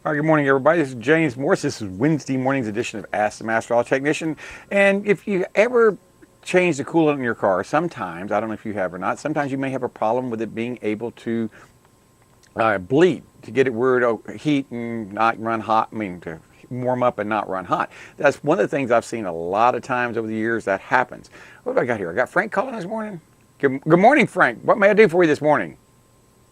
All right, good morning, everybody. This is James Morris. This is Wednesday morning's edition of Ask the Master Auto Technician. And if you ever change the coolant in your car, sometimes, I don't know if you have or not, sometimes you may have a problem with it being able to bleed, to get it where it'll heat and not run hot, to warm up and not run hot. That's one of the things I've seen a lot of times over the years that happens. What have I got here? I got Frank calling this morning. Good morning, Frank. What may I do for you this morning?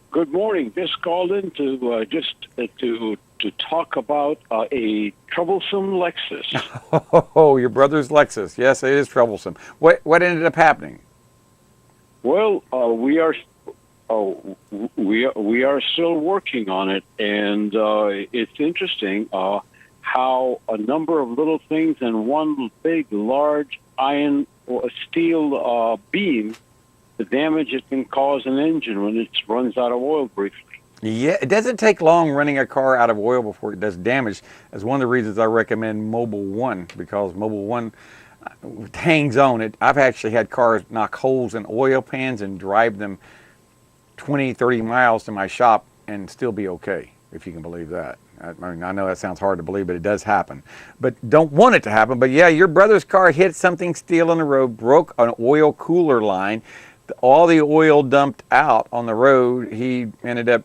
Good morning. Just called in to talk about a troublesome Lexus. Oh, your brother's Lexus. Yes, it is troublesome. What ended up happening? Well, we are still working on it, and it's interesting how a number of little things and one big, large iron or steel beam, the damage it can cause an engine when it runs out of oil briefly. Yeah, it doesn't take long running a car out of oil before it does damage. That's one of the reasons I recommend Mobile One, because Mobile One hangs on it. I've actually had cars knock holes in oil pans and drive them 20, 30 miles to my shop and still be okay, if you can believe that. I know that sounds hard to believe, but it does happen. But don't want it to happen. But yeah, your brother's car hit something steel on the road, broke an oil cooler line. All the oil dumped out on the road. He ended up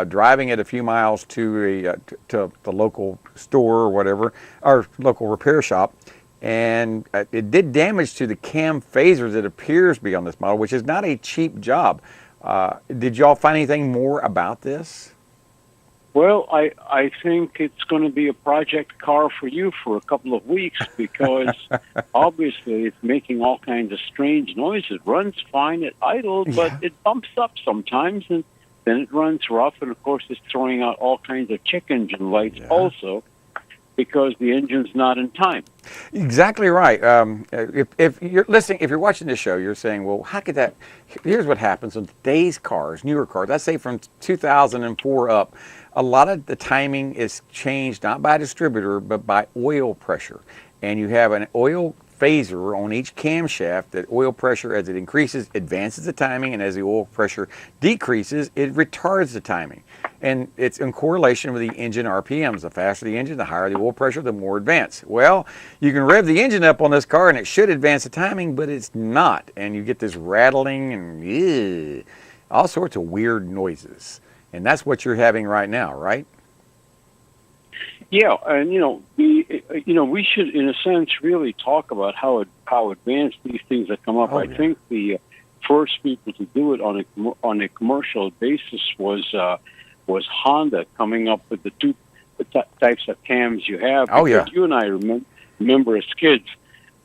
driving it a few miles to the local store or whatever, or local repair shop, and it did damage to the cam phasers. It appears to be on this model, which is not a cheap job. Did y'all find anything more about this? Well, I think it's going to be a project car for you for a couple of weeks because obviously it's making all kinds of strange noises. It runs fine at idle, but it bumps up sometimes, and then it runs rough, and of course it's throwing out all kinds of check engine lights also because the engine's not in time. Exactly right. If you're listening, if you're watching this show, you're saying, well, how could that? Here's what happens with today's cars, newer cars. Let's say from 2004 up. A lot of the timing is changed not by distributor, but by oil pressure. And you have an oil phaser on each camshaft. That oil pressure, as it increases, advances the timing, and as the oil pressure decreases, it retards the timing. And it's in correlation with the engine RPMs. The faster the engine, the higher the oil pressure, the more advanced. Well, you can rev the engine up on this car, and it should advance the timing, but it's not. And you get this rattling and all sorts of weird noises. And that's what you're having right now, right? Yeah, and we should, in a sense, really talk about how advanced these things have come up. I think the first people to do it on a commercial basis was Honda, coming up with the types of cams you have. You and I remember as kids,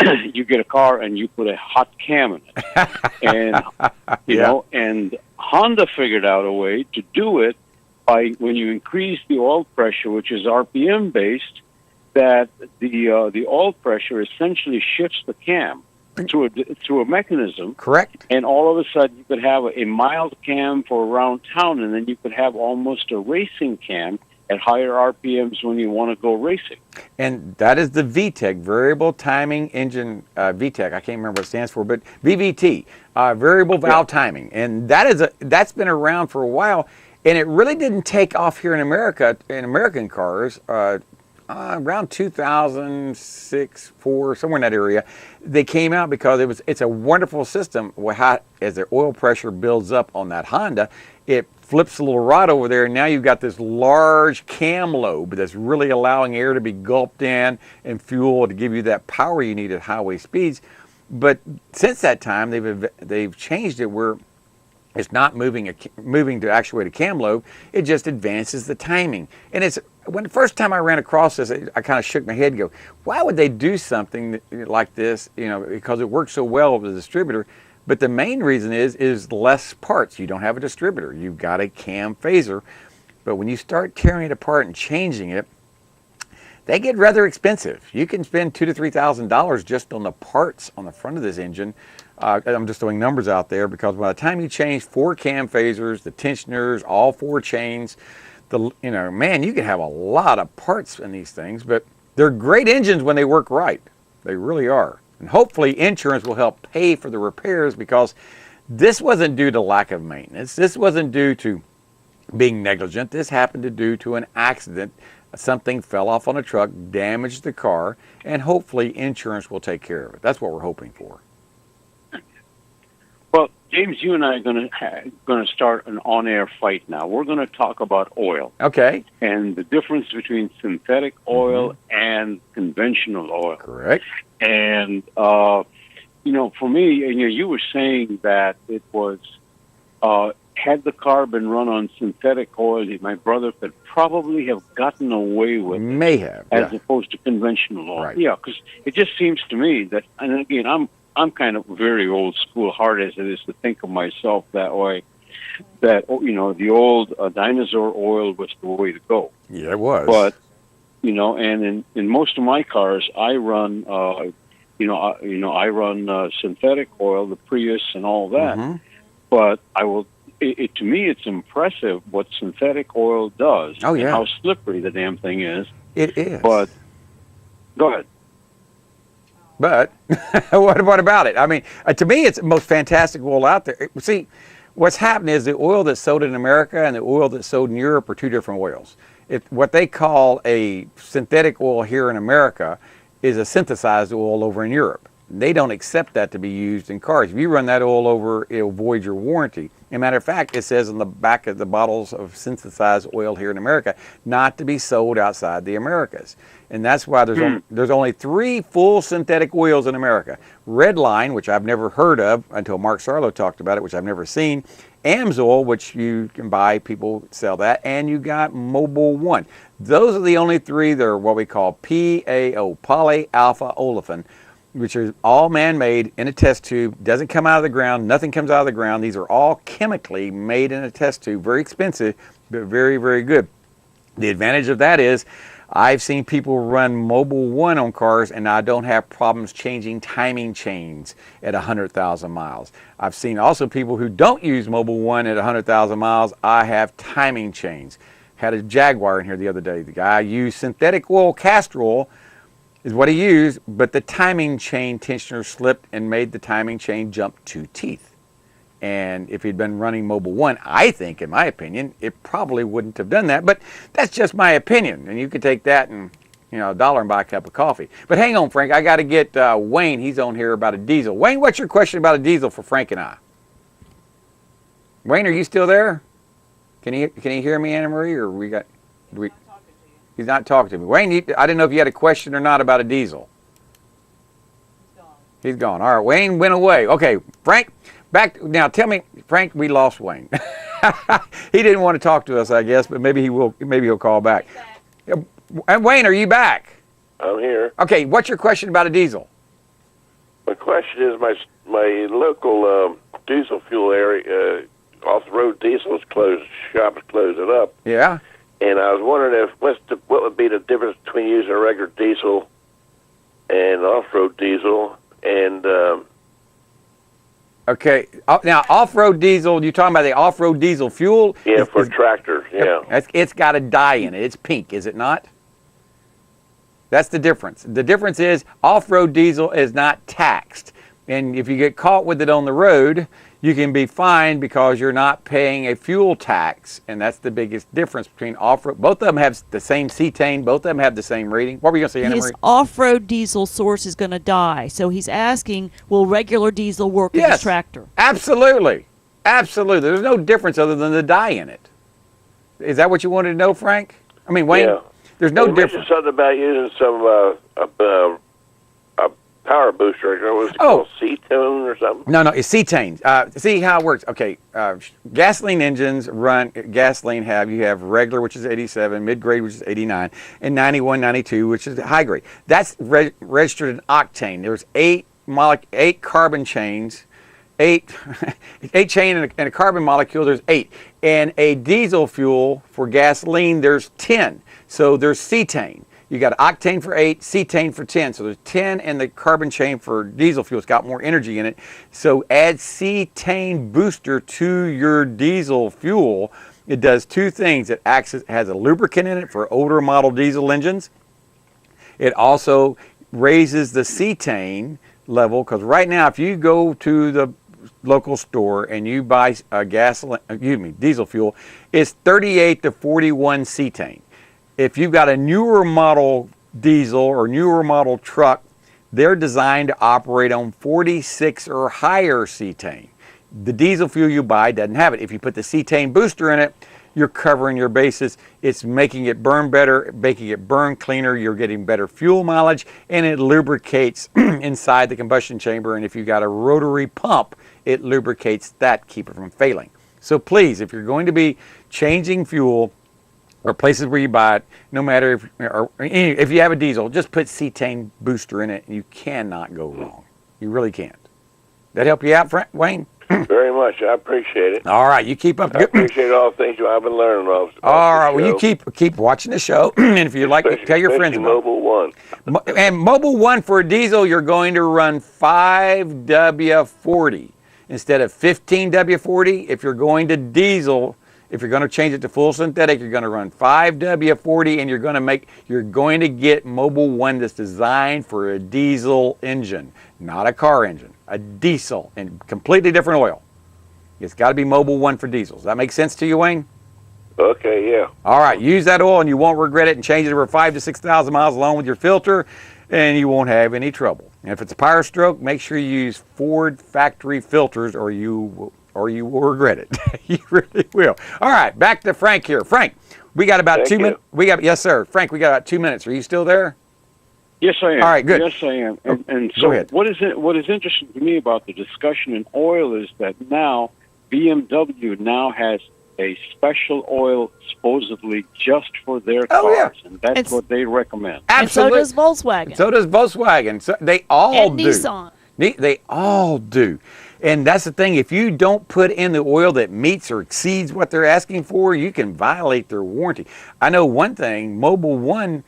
you get a car and you put a hot cam in it, and and Honda figured out a way to do it by when you increase the oil pressure, which is RPM based, that the oil pressure essentially shifts the cam through a mechanism. Correct. And all of a sudden you could have a mild cam for around town, and then you could have almost a racing cam at higher RPMs when you want to go racing. And that is the VTEC, Variable Timing Engine, VTEC, I can't remember what it stands for, but VVT, Variable Valve Timing. And that's been around for a while, and it really didn't take off here in America, in American cars, around 2006, 4, somewhere in that area. They came out because it's a wonderful system. As the oil pressure builds up on that Honda, it flips a little rod over there, and now you've got this large cam lobe that's really allowing air to be gulped in and fuel to give you that power you need at highway speeds. But since that time, they've changed it where it's not moving to actuate a cam lobe. It just advances the timing. And when the first time I ran across this, I kind of shook my head and go, why would they do something like this? Because it works so well with the distributor. But the main reason is less parts. You don't have a distributor. You've got a cam phaser. But when you start tearing it apart and changing it, they get rather expensive. You can spend $2,000 to $3,000 just on the parts on the front of this engine. I'm just throwing numbers out there because by the time you change 4 cam phasers, the tensioners, all 4 chains, you can have a lot of parts in these things. But they're great engines when they work right. They really are. And hopefully insurance will help pay for the repairs, because this wasn't due to lack of maintenance. This wasn't due to being negligent. This happened due to an accident. Something fell off on a truck, damaged the car, and hopefully insurance will take care of it. That's what we're hoping for. Well, James, you and I are going to start an on-air fight now. We're going to talk about oil. Okay. And the difference between synthetic oil and conventional oil. Correct. And, for me, and you were saying that it was, had the car been run on synthetic oil, my brother could probably have gotten away with it. May have. As opposed to conventional oil. Right. Yeah, because it just seems to me that, and again, I'm kind of very old school, hard as it is to think of myself that way, that, the old dinosaur oil was the way to go. Yeah, it was. But, and in most of my cars, I run, I run synthetic oil, the Prius and all that. But to me, it's impressive what synthetic oil does. Oh, yeah. And how slippery the damn thing is. It is. But, go ahead. But what about it? I mean, to me, it's the most fantastic oil out there. See, what's happened is the oil that's sold in America and the oil that's sold in Europe are two different oils. What they call a synthetic oil here in America is a synthesized oil over in Europe. They don't accept that to be used in cars. If you run that oil over, it'll void your warranty. As a matter of fact, it says on the back of the bottles of synthesized oil here in America, not to be sold outside the Americas. And that's why there's only 3 full synthetic oils in America. Redline, which I've never heard of until Mark Sarlo talked about it, which I've never seen. Amsoil, which you can buy, people sell that. And you got Mobil 1. Those are the only 3 that are what we call PAO, polyalpha olefin, which are all man-made in a test tube, doesn't come out of the ground, nothing comes out of the ground. These are all chemically made in a test tube, very expensive, but very, very good. The advantage of that is I've seen people run Mobil 1 on cars and I don't have problems changing timing chains at 100,000 miles. I've seen also people who don't use Mobil 1 at 100,000 miles, I have timing chains. Had a Jaguar in here the other day. The guy used synthetic oil, castor oil, is what he used, but the timing chain tensioner slipped and made the timing chain jump 2 teeth. And if he'd been running Mobil 1, I think, in my opinion, it probably wouldn't have done that. But that's just my opinion. And you could take that and, $1 and buy a cup of coffee. But hang on, Frank. I got to get Wayne. He's on here about a diesel. Wayne, what's your question about a diesel for Frank and I? Wayne, are you still there? Can you hear me, Anna Marie, or He's not talking to me. Wayne, I didn't know if you had a question or not about a diesel. He's gone. He's gone. All right, Wayne went away. Okay, Frank, back now. Tell me, Frank, we lost Wayne. He didn't want to talk to us, I guess, but maybe he will. Maybe he'll call back. And Wayne, are you back? I'm here. Okay, what's your question about a diesel? My question is my local diesel fuel area, off-the-road diesel is closed. Shop is closing up. Yeah. And I was wondering what would be the difference between using a regular diesel and off-road diesel, and okay. Now, off-road diesel. You're talking about the off-road diesel fuel? Yeah, for tractors. Yeah. It's got a dye in it. It's pink, is it not? That's the difference. The difference is off-road diesel is not taxed, and if you get caught with it on the road, you can be fined because you're not paying a fuel tax, and that's the biggest difference between off-road. Both of them have the same cetane. Both of them have the same rating. What were you going to say, Anna Marie? His off-road diesel source is going to die, so he's asking, will regular diesel work in his tractor? Absolutely. Absolutely. There's no difference other than the dye in it. Is that what you wanted to know, Frank? I mean, Wayne, yeah. There's no you difference. Something about using some a power booster. Was it called Cetane or something? No, it's cetane. See how it works. Okay, gasoline engines run gasoline. You have regular, which is 87, mid-grade, which is 89, and 91, 92, which is high grade. That's registered in octane. There's 8 carbon chains. 8 chain and a carbon molecule, there's 8. And a diesel fuel for gasoline, there's 10. So there's cetane. You got octane for 8, cetane for 10. So there's 10 in the carbon chain for diesel fuel. It's got more energy in it. So add cetane booster to your diesel fuel. It does 2 things. It has a lubricant in it for older model diesel engines. It also raises the cetane level, because right now if you go to the local store and you buy diesel fuel, it's 38 to 41 cetane. If you've got a newer model diesel or newer model truck, they're designed to operate on 46 or higher cetane. The diesel fuel you buy doesn't have it. If you put the cetane booster in it, you're covering your bases. It's making it burn better, making it burn cleaner. You're getting better fuel mileage, and it lubricates inside the combustion chamber. And if you've got a rotary pump, it lubricates that, keep it from failing. So please, if you're going to be changing fuel or places where you buy it, no matter if you have a diesel, just put cetane booster in it, and you cannot go wrong. You really can't. That help you out, Wayne? Very much. I appreciate it. All right, you keep up. I appreciate all the things I've been learning of. All right, well, you keep watching the show, and if you like, tell your friends about it. Mobile One. And Mobile One for a diesel, you're going to run 5W40 instead of 15W40. If you're going to diesel, if you're going to change it to full synthetic, you're going to run 5W40, and you're going to get Mobile One that's designed for a diesel engine, not a car engine. A diesel and completely different oil. It's got to be Mobile One for diesels. That make sense to you, Wayne? Okay, yeah. All right, use that oil and you won't regret it, and change it over 5,000 to 6,000 miles along with your filter, and you won't have any trouble. And if it's a Power Stroke, make sure you use Ford factory filters, or you will regret it. You really will. All right, back to Frank here. Frank, we got about 2 minutes. Yes, sir. Frank, we got about 2 minutes. Are you still there? Yes, I am. All right, good. Yes, I am. And Go so ahead. what is interesting to me about the discussion in oil is that now BMW now has a special oil supposedly just for their cars, yeah. and that's what they recommend. Absolutely. And so does Volkswagen. So does Volkswagen. So they all and do. Nissan. They all do. And that's the thing. If you don't put in the oil that meets or exceeds what they're asking for, you can violate their warranty. I know one thing, Mobile One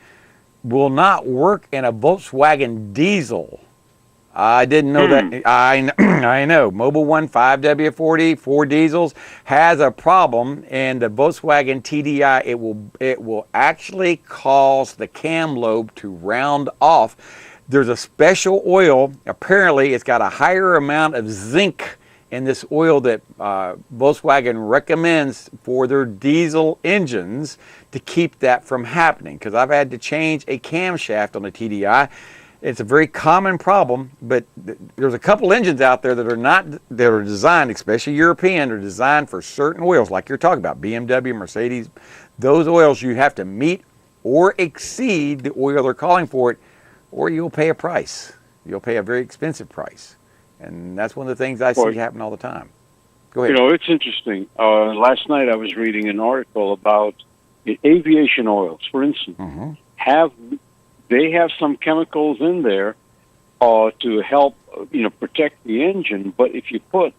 will not work in a Volkswagen diesel. I didn't know that. I know. Mobile One 5W40, 4 diesels, has a problem, and the Volkswagen TDI, it will actually cause the cam lobe to round off. There's a special oil. Apparently, it's got a higher amount of zinc in this oil that Volkswagen recommends for their diesel engines to keep that from happening. Because I've had to change a camshaft on the TDI. It's a very common problem, but there's a couple engines out there that are designed, especially European, are designed for certain oils, like you're talking about, BMW, Mercedes. Those oils you have to meet or exceed the oil they're calling for it, or you'll pay a price. You'll pay a very expensive price. And that's one of the things I see happen all the time. Go ahead. You know, it's interesting. Last night I was reading an article about aviation oils, for instance. They have some chemicals in there to help, protect the engine. But if you put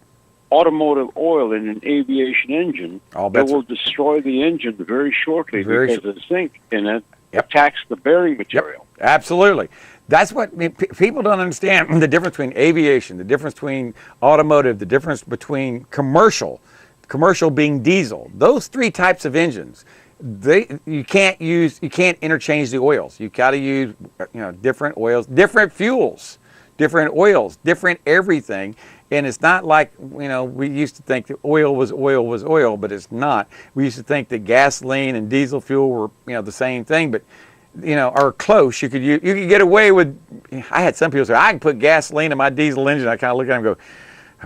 automotive oil in an aviation engine, it will destroy the engine very shortly because the zinc in it attacks the bearing material. Yep. Absolutely. That's what people don't understand, the difference between aviation, the difference between automotive, the difference between commercial being diesel. Those 3 types of engines, you can't interchange the oils. You got to use different oils, different fuels, different oils, different everything. And it's not like, we used to think that oil was oil, but it's not. We used to think that gasoline and diesel fuel were, the same thing, but are close. You could get away with. I had some people say, I can put gasoline in my diesel engine. I kind of look at them and go,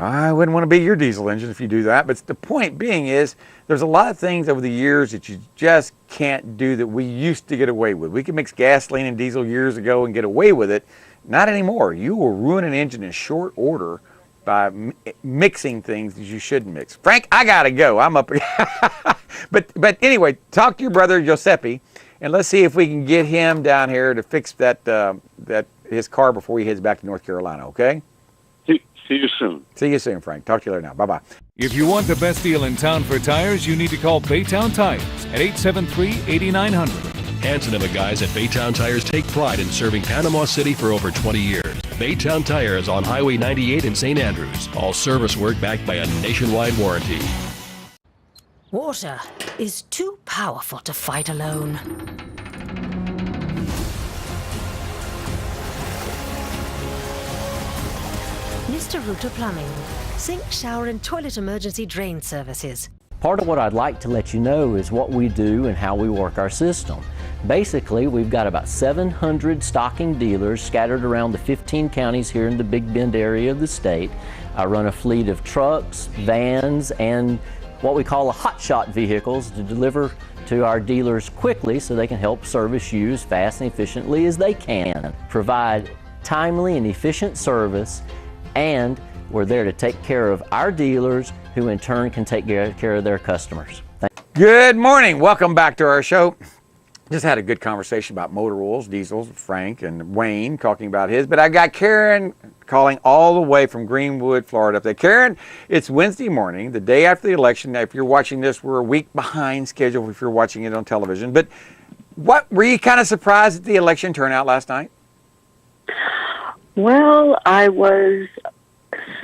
I wouldn't want to be your diesel engine if you do that. But the point being is, there's a lot of things over the years that you just can't do that we used to get away with. We could mix gasoline and diesel years ago and get away with it. Not anymore. You will ruin an engine in short order by mixing things that you shouldn't mix. Frank, I gotta go. I'm up. But anyway, talk to your brother Giuseppe, and let's see if we can get him down here to fix that his car before he heads back to North Carolina. Okay? See you soon. See you soon, Frank. Talk to you later now. Bye-bye. If you want the best deal in town for tires, you need to call Baytown Tires at 873-8900. Hanson and the guys at Baytown Tires take pride in serving Panama City for over 20 years. Baytown Tires on Highway 98 in St. Andrews. All service work backed by a nationwide warranty. Water is too powerful to fight alone. Mr. Router Plumbing. Sink, shower, and toilet emergency drain services. Part of what I'd like to let you know is what we do and how we work our system. Basically, we've got about 700 stocking dealers scattered around the 15 counties here in the Big Bend area of the state. I run a fleet of trucks, vans, and what we call hotshot vehicles to deliver to our dealers quickly so they can help service you as fast and efficiently as they can. Provide timely and efficient service, and we're there to take care of our dealers, who in turn can take care of their customers. Good morning. Welcome back to our show. Just had a good conversation about motor oils, diesels, Frank and Wayne talking about his, but I got Karen calling all the way from Greenwood, Florida up there. Karen, it's Wednesday morning, the day after the election. Now, if you're watching this, we're a week behind schedule if you're watching it on television, but what were you kind of surprised at the election turnout last night? Well, I was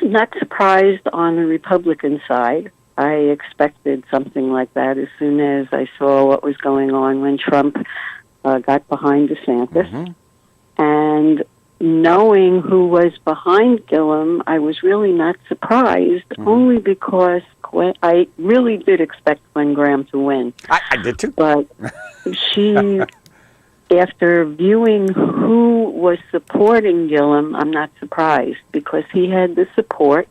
not surprised on the Republican side. I expected something like that as soon as I saw what was going on when Trump got behind DeSantis. Mm-hmm. And knowing who was behind Gillum, I was really not surprised, only because I really did expect Gwen Graham to win. I did too. But she... After viewing who was supporting Gillum, I'm not surprised, because he had the support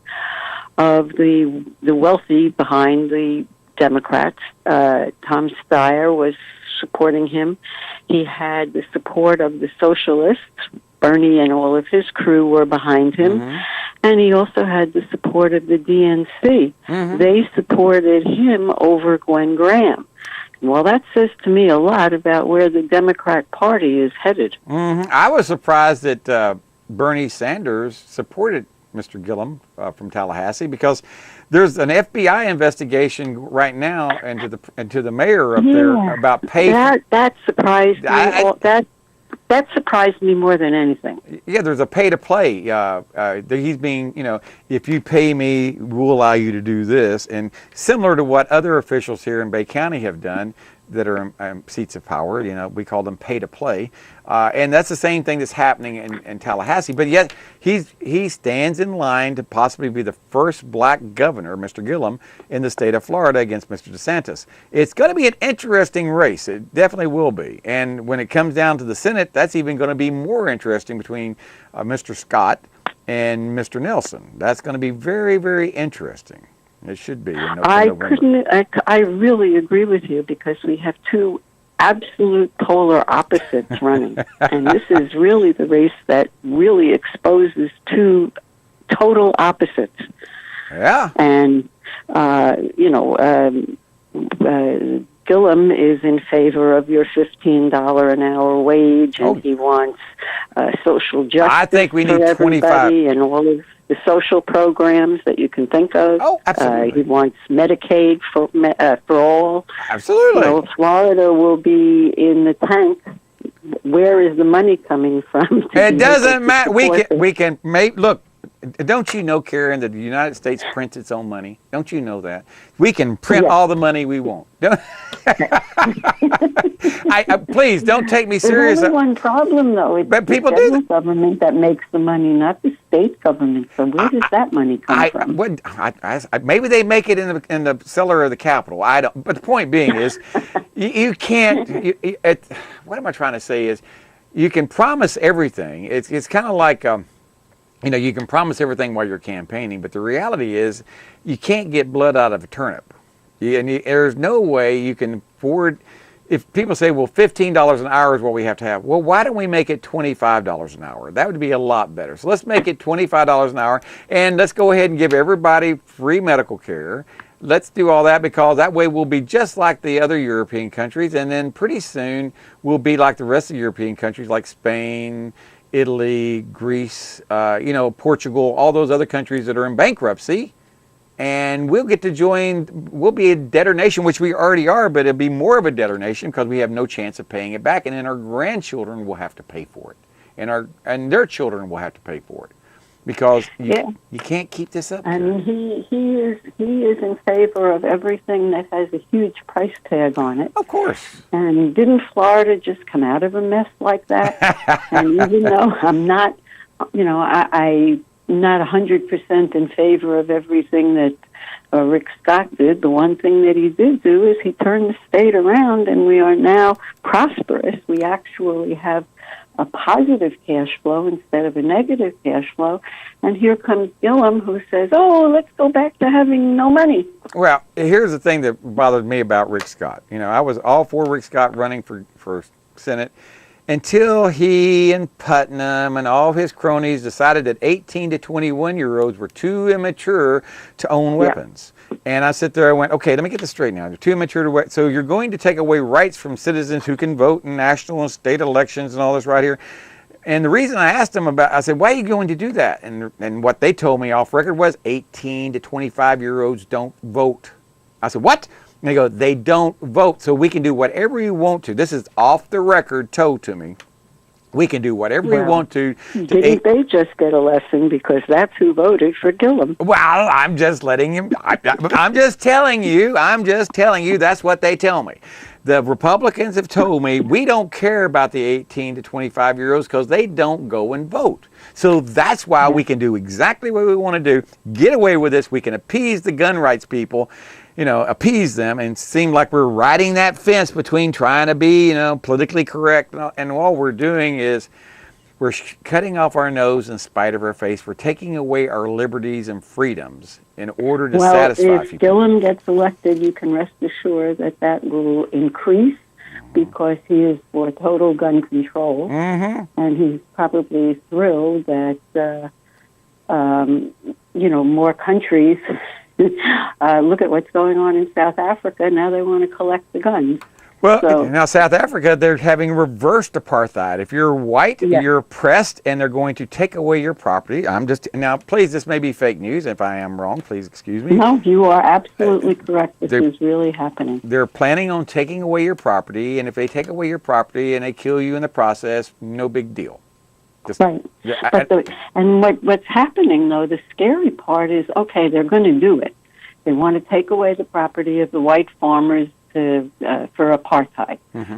of the wealthy behind the Democrats. Tom Steyer was supporting him. He had the support of the socialists. Bernie and all of his crew were behind him. Mm-hmm. And he also had the support of the DNC. Mm-hmm. They supported him over Gwen Graham. Well, that says to me a lot about where the Democrat Party is headed. Mm-hmm. I was surprised that Bernie Sanders supported Mr. Gillum from Tallahassee, because there's an FBI investigation right now into the mayor up there about pay. That surprised me. That surprised me more than anything. Yeah, there's a pay-to-play. He's being, if you pay me, we'll allow you to do this. And similar to what other officials here in Bay County have done that are in seats of power, we call them pay-to-play. And that's the same thing that's happening in Tallahassee. But yet he stands in line to possibly be the first black governor, Mr. Gillum, in the state of Florida against Mr. DeSantis. It's going to be an interesting race. It definitely will be. And when it comes down to the Senate, that's even going to be more interesting between Mr. Scott and Mr. Nelson. That's going to be very, very interesting. It should be. I really agree with you, because we have two absolute polar opposites running. And this is really the race that really exposes two total opposites. Yeah. And, Gillum is in favor of your $15 an hour wage, and he wants social justice. I think we need 25 and all of the social programs that you can think of. Oh, absolutely. He wants Medicaid for all. Absolutely. Florida will be in the tank. Where is the money coming from? It doesn't matter. We can make look. Don't you know, Karen, that the United States prints its own money? Don't you know that? We can print all the money we want. Please don't take me serious. There's only one problem, though. It's the federal government that makes the money, not the state government. So where does that money come from? Maybe they make it in the cellar of the Capitol. I don't. But the point being is, you can't. What am I trying to say is, you can promise everything. It's kind of like. You can promise everything while you're campaigning, but the reality is you can't get blood out of a turnip. There's no way you can afford, if people say, well, $15 an hour is what we have to have. Well, why don't we make it $25 an hour? That would be a lot better. So let's make it $25 an hour, and let's go ahead and give everybody free medical care. Let's do all that, because that way we'll be just like the other European countries, and then pretty soon we'll be like the rest of the European countries, like Spain, Italy, Greece, Portugal, all those other countries that are in bankruptcy, and we'll get to join. We'll be a debtor nation, which we already are, but it'll be more of a debtor nation because we have no chance of paying it back, and then our grandchildren will have to pay for it, and their children will have to pay for it, because you can't keep this up. And he is in favor of everything that has a huge price tag on it. Of course. And didn't Florida just come out of a mess like that? And even though I'm not, I not 100% in favor of everything that Rick Scott did. The one thing that he did do is he turned the state around, and we are now prosperous. We actually have a positive cash flow instead of a negative cash flow. And here comes Gillum, who says, oh, let's go back to having no money. Well, here's the thing that bothered me about Rick Scott. You know, I was all for Rick Scott running for Senate until he and Putnam and all his cronies decided that 18 to 21-year-olds were too immature to own weapons. And I sit there, I went, okay, let me get this straight now. They're too immature to so you're going to take away rights from citizens who can vote in national and state elections and all this right here. And the reason I asked them about, I said, why are you going to do that? And what they told me off record was 18 to 25-year-olds don't vote. I said, what? And they go, they don't vote, so we can do whatever we want to. This is off the record told to me. We can do whatever we want to. Didn't they just get a lesson, because that's who voted for Gillum? Well, I'm just letting him. I'm just telling you. That's what they tell me. The Republicans have told me we don't care about the 18 to 25-year-olds because they don't go and vote. So that's why we can do exactly what we want to do. Get away with this. We can appease the gun rights people. You know, appease them and seem like we're riding that fence between trying to be, you know, politically correct. And all we're doing is we're cutting off our nose in spite of our face. We're taking away our liberties and freedoms in order to satisfy people. If Gillum gets elected, you can rest assured that that will increase, because he is for total gun control. And he's probably thrilled that, you know, more countries... look at what's going on in South Africa. Now they want to collect the guns. Well, now South Africa, they're having reversed apartheid. If you're white, you're oppressed, and they're going to take away your property. Now, please, this may be fake news. If I am wrong, please excuse me. No, you are absolutely correct. This is really happening. They're planning on taking away your property, and if they take away your property and they kill you in the process, no big deal. Right. And what's happening, though, the scary part is, okay, they're going to do it. They want to take away the property of the white farmers for apartheid.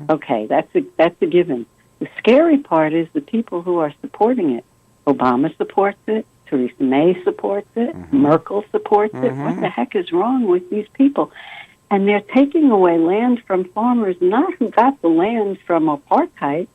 Okay, that's a given. The scary part is the people who are supporting it. Obama supports it. Theresa May supports it. Merkel supports it. What the heck is wrong with these people? And they're taking away land from farmers, not who got the land from apartheid,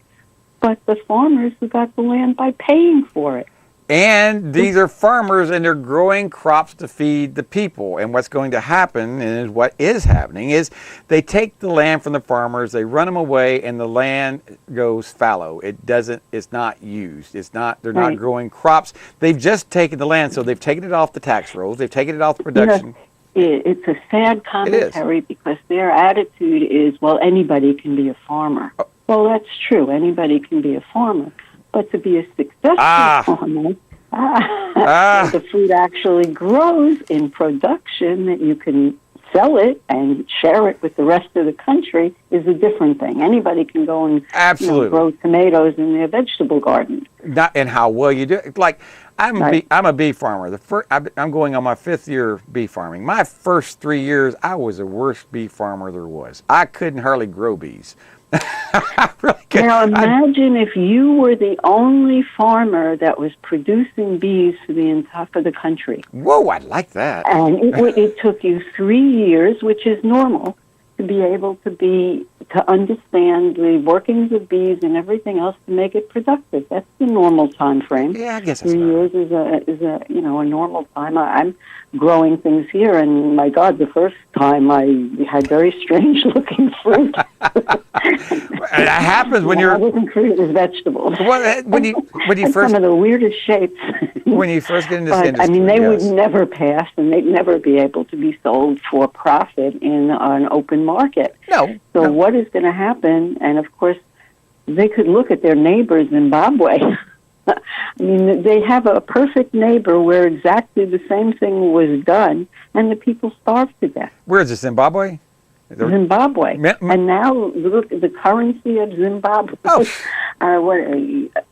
but the farmers who got the land by paying for it. And these are farmers, and they're growing crops to feed the people. And what's going to happen, and what is happening, is they take the land from the farmers, they run them away, and the land goes fallow. It's not used. They're not growing crops. They've just taken the land, so they've taken it off the tax rolls, they've taken it off the production. It's a sad commentary, because their attitude is, well, anybody can be a farmer. Well, that's true. Anybody can be a farmer. But to be a successful farmer, the food actually grows in production, that you can sell it and share it with the rest of the country, is a different thing. Anybody can go and grow tomatoes in their vegetable garden. And how well you do it. Like, I'm a bee farmer. I'm going on my 5th year of bee farming. My first 3 years, I was the worst bee farmer there was. I couldn't hardly grow bees. Now imagine if you were the only farmer that was producing bees for the country. Whoa, I like that. And it took you 3 years, which is normal, to be able to understand the workings of bees and everything else to make it productive. That's the normal time frame. Yeah, I guess that's 3 years is a normal time. I'm growing things here, and my God, the first time I had very strange looking fruit. And that happens when you're. It wasn't fruit; it was vegetables. When you first, some of the weirdest shapes. When you first get into this industry, I mean, they would never pass, and they'd never be able to be sold for profit in an open market. So what is going to happen? And of course, they could look at their neighbor, Zimbabwe. I mean, they have a perfect neighbor where exactly the same thing was done, and the people starved to death. Where is it, Zimbabwe? Zimbabwe. And now look at the currency of Zimbabwe.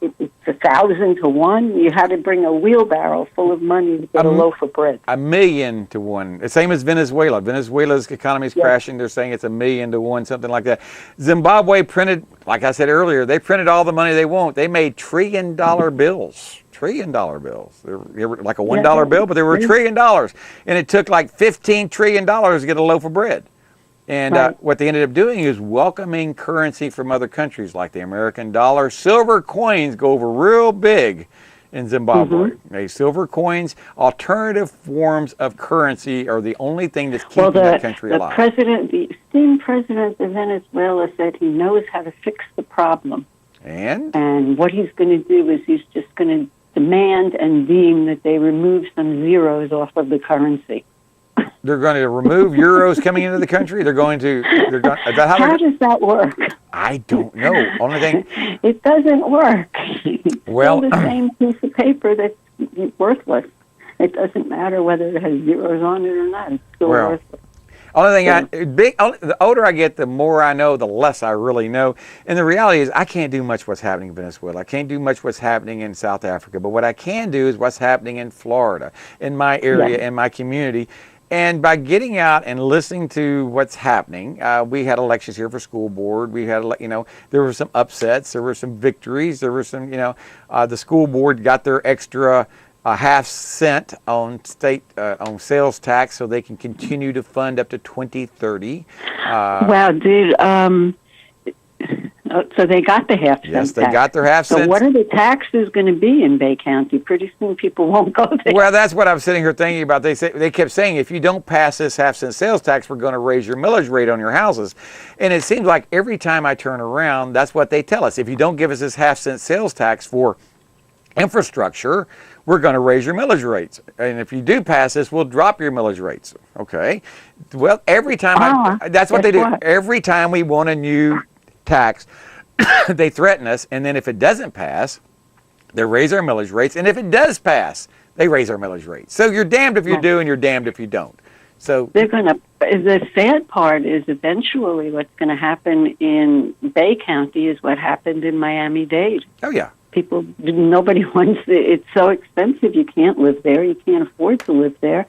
It's 1,000 to 1. You had to bring a wheelbarrow full of money to get a loaf of bread. 1,000,000 to 1. The same as Venezuela. Venezuela's economy is crashing. They're saying it's 1,000,000 to 1, something like that. Zimbabwe printed, like I said earlier, they printed all the money they want. They made $1 trillion bills. $1 $1 trillion bills. They were like a $1 bill, but they were $1 trillion. And it took like $15 trillion to get a loaf of bread. And what they ended up doing is welcoming currency from other countries like the American dollar. Silver coins go over real big in Zimbabwe. Silver coins, alternative forms of currency are the only thing that's keeping that country alive. The esteemed president of Venezuela said he knows how to fix the problem. And what he's going to do is he's just going to demand and deem that they remove some zeros off of the currency. They're going to remove euros coming into the country? How does that work? I don't know. Only thing... It doesn't work. Well, it's still the same piece of paper that's worthless. It doesn't matter whether it has zeros on it or not. It's still worthless. Only thing the older I get, the more I know, the less I really know. And the reality is I can't do much what's happening in Venezuela. I can't do much what's happening in South Africa. But what I can do is what's happening in Florida, in my area, in my community. And by getting out and listening to what's happening, we had elections here for school board. We had, there were some upsets. There were some victories. There were some, the school board got their extra half cent on state on sales tax so they can continue to fund up to 2030. Wow, dude. So they got the half cent Yes, they got their half cent. So what are the taxes going to be in Bay County? Pretty soon people won't go there. Well, that's what I'm sitting here thinking about. They kept saying, if you don't pass this half cent sales tax, we're going to raise your millage rate on your houses. And it seems like every time I turn around, that's what they tell us. If you don't give us this half cent sales tax for infrastructure, we're going to raise your millage rates. And if you do pass this, we'll drop your millage rates. Okay. Well, every time that's what they do. Every time we want a new tax, they threaten us, and then if it doesn't pass, they raise our millage rates, and if it does pass, they raise our millage rates. So you're damned if you do, and you're damned if you don't. So they're going to. The sad part is eventually what's going to happen in Bay County is what happened in Miami-Dade. Oh yeah. Nobody wants it. It's so expensive. You can't live there. You can't afford to live there.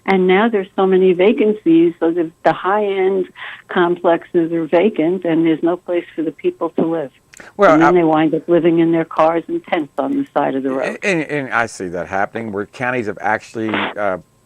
And now there's so many vacancies, so the high-end complexes are vacant, and there's no place for the people to live. Well, and then they wind up living in their cars and tents on the side of the road. And I see that happening where counties have actually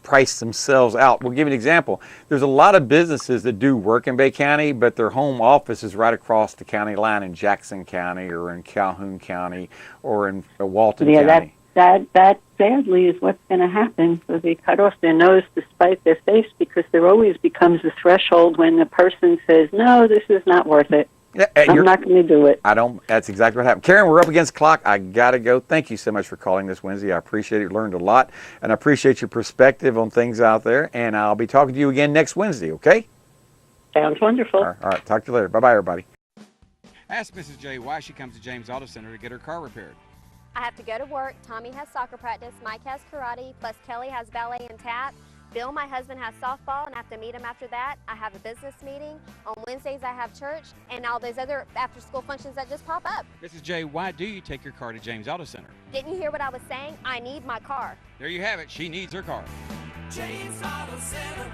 priced themselves out. We'll give you an example. There's a lot of businesses that do work in Bay County, but their home office is right across the county line in Jackson County or in Calhoun County or in Walton County. That sadly is what's going to happen. So they cut off their nose to spite their face because there always becomes a threshold when the person says, no, this is not worth it. I'm not going to do it. That's exactly what happened. Karen, we're up against the clock. I got to go. Thank you so much for calling this Wednesday. I appreciate it. Learned a lot, and I appreciate your perspective on things out there. And I'll be talking to you again next Wednesday, okay? Sounds wonderful. All right. Talk to you later. Bye-bye, everybody. Ask Mrs. J why she comes to James Auto Center to get her car repaired. I have to go to work, Tommy has soccer practice, Mike has karate, plus Kelly has ballet and tap. Bill, my husband, has softball, and I have to meet him after that. I have a business meeting. On Wednesdays, I have church, and all those other after-school functions that just pop up. Mrs. J, why do you take your car to James Auto Center? Didn't you hear what I was saying? I need my car. There you have it. She needs her car. James Auto Center.